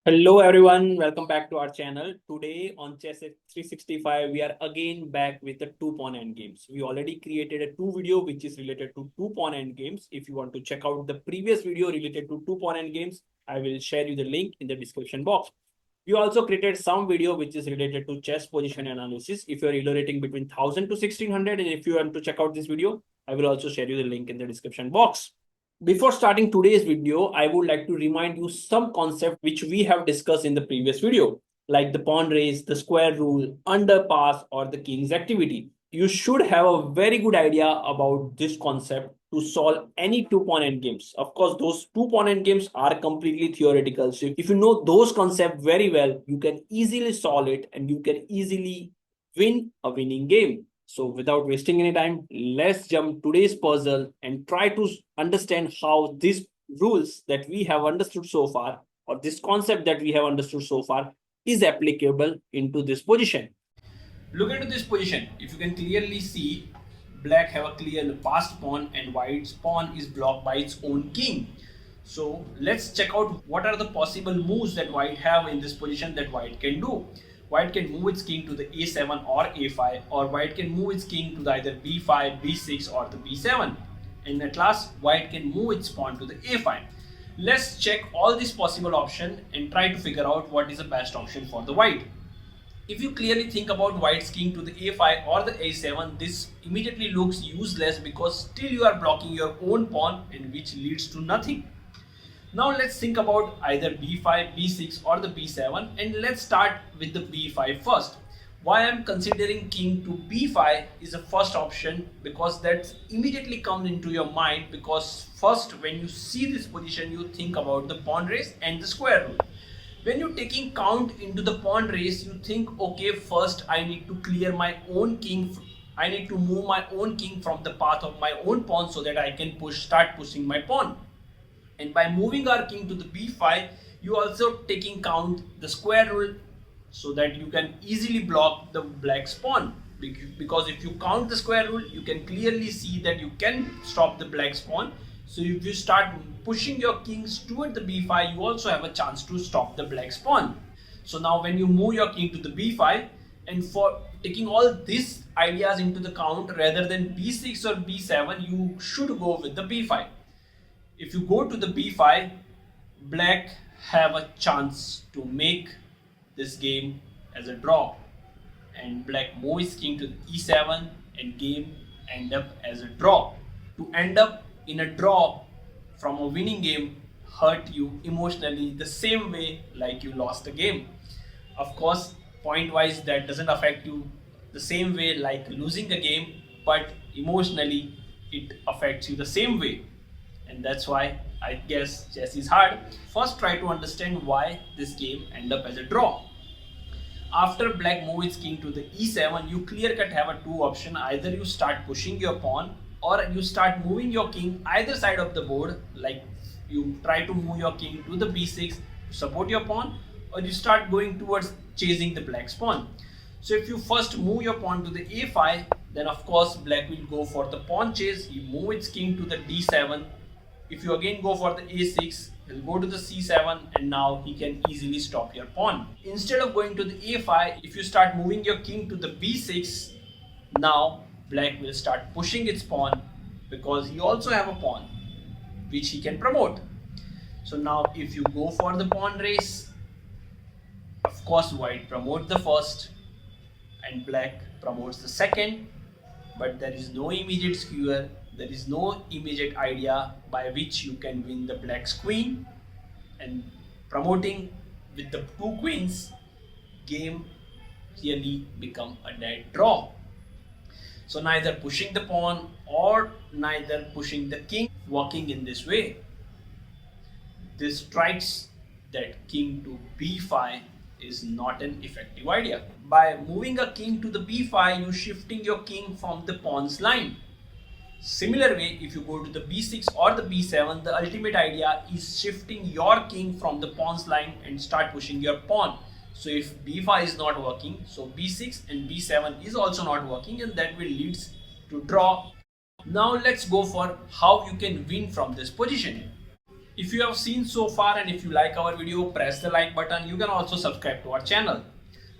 Hello everyone, welcome back to our channel. Today on Chess 365, we are again back with the two pawn end games. We already created a two video which is related to two pawn end games. If you want to check out the previous video related to two pawn end games, I will share you the link in the description box. We also created some video which is related to chess position analysis. If you are evaluating between 1000 to 1600, and if you want to check out this video, I will also share you the link in the description box. Before starting today's video, I would like to remind you some concept which we have discussed in the previous video, like the pawn race, the square rule, underpass, or the king's activity. You should have a very good idea about this concept to solve any two pawn endgames. Of course, those two pawn endgames are completely theoretical. So if you know those concepts very well, you can easily solve it and you can easily win a winning game. So without wasting any time, let's jump today's puzzle and try to understand how these rules that we have understood so far, or this concept that we have understood so far, is applicable into this position. Look into this position. If you can clearly see, black have a clear passed pawn and white's pawn is blocked by its own king. So let's check out what are the possible moves that white have in this position that white can do. White can move its king to the a7 or a5, or white can move its king to the either b5, b6 or the b7. And at last, white can move its pawn to the a5. Let's check all these possible options and try to figure out what is the best option for the white. If you clearly think about white's king to the a5 or the a7, this immediately looks useless because still you are blocking your own pawn, and which leads to nothing. Now let's think about either b5, b6 or the b7, and let's start with the b5 first. Why I'm considering king to b5 is the first option, because that immediately comes into your mind, because first when you see this position you think about the pawn race and the square rule. When you're taking count into the pawn race, you think, okay, first I need to clear my own king. I need to move my own king from the path of my own pawn so that I can start pushing my pawn. And by moving our king to the b5, you also taking count the square rule so that you can easily block the black's pawn. Because if you count the square rule, you can clearly see that you can stop the black's pawn. So if you start pushing your kings toward the b5, you also have a chance to stop the black's pawn. So now when you move your king to the b5, and for taking all these ideas into the count, rather than b6 or b7, you should go with the b5. If you go to the b5, black have a chance to make this game as a draw, and black move his king to the e7 and game end up as a draw. To end up in a draw from a winning game hurt you emotionally the same way like you lost the game. Of course, point wise that doesn't affect you the same way like losing the game, but emotionally it affects you the same way. And that's why I guess chess is hard. First, try to understand why this game end up as a draw. After black moves its king to the e7, you clear cut have a two option. Either you start pushing your pawn, or you start moving your king either side of the board, like you try to move your king to the b6 to support your pawn, or you start going towards chasing the black's pawn. So if you first move your pawn to the a5, then of course black will go for the pawn chase. He move its king to the d7. If you again go for the a6, he'll go to the c7, and now he can easily stop your pawn. Instead of going to the a5, if you start moving your king to the b6, now black will start pushing its pawn, because he also have a pawn which he can promote. So now if you go for the pawn race, of course white promote the first and black promotes the second, but there is no immediate skewer. There is no immediate idea by which you can win the black's queen, and promoting with the two queens, game really become a dead draw. So neither pushing the pawn or neither pushing the king working in this way. This strikes that king to b5 is not an effective idea. By moving a king to the b5, you shifting your king from the pawn's line. Similar way, if you go to the b6 or the b7, the ultimate idea is shifting your king from the pawn's line and start pushing your pawn. So if b5 is not working, so b6 and b7 is also not working, and that will lead to draw. Now let's go for how you can win from this position. If you have seen so far and if you like our video, press the like button. You can also subscribe to our channel.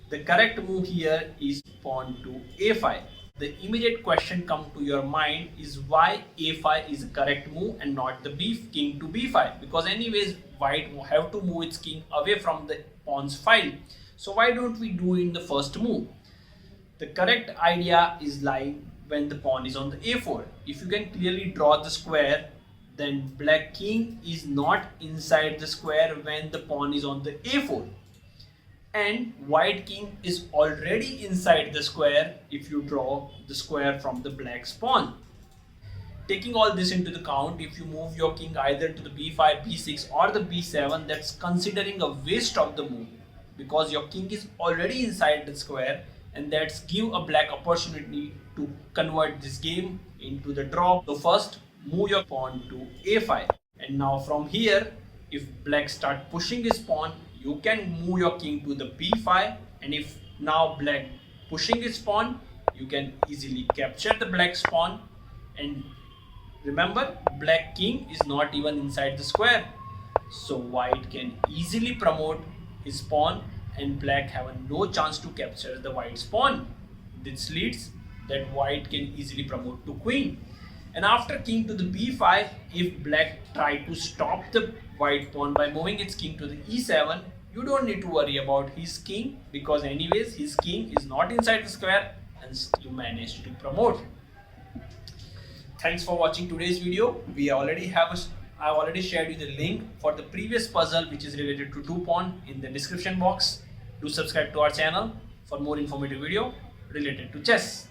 The correct move here is pawn to a5. The immediate question come to your mind is why a5 is the correct move and not the king to b5, because anyways white have to move its king away from the pawn's file. So why don't we do in the first move? The correct idea is lying when the pawn is on the a4. If you can clearly draw the square, then black king is not inside the square when the pawn is on the a4. And white king is already inside the square if you draw the square from the black's pawn. Taking all this into the count, if you move your king either to the b5, b6 or the b7, that's considering a waste of the move, because your king is already inside the square, and that's give a black opportunity to convert this game into the draw. So first move your pawn to a5, and now from here if black start pushing his pawn, you can move your king to the b5, and if now black pushing his pawn, you can easily capture the black's pawn. And remember, black king is not even inside the square, so white can easily promote his pawn and black have no chance to capture the white's pawn. This leads that white can easily promote to queen. And after king to the b5, if black try to stop the white pawn by moving its king to the e7, you don't need to worry about his king, because anyways his king is not inside the square and you managed to promote. Thanks for watching today's video. I already shared you the link for the previous puzzle which is related to 2-pawn in the description box. Do subscribe to our channel for more informative video related to chess.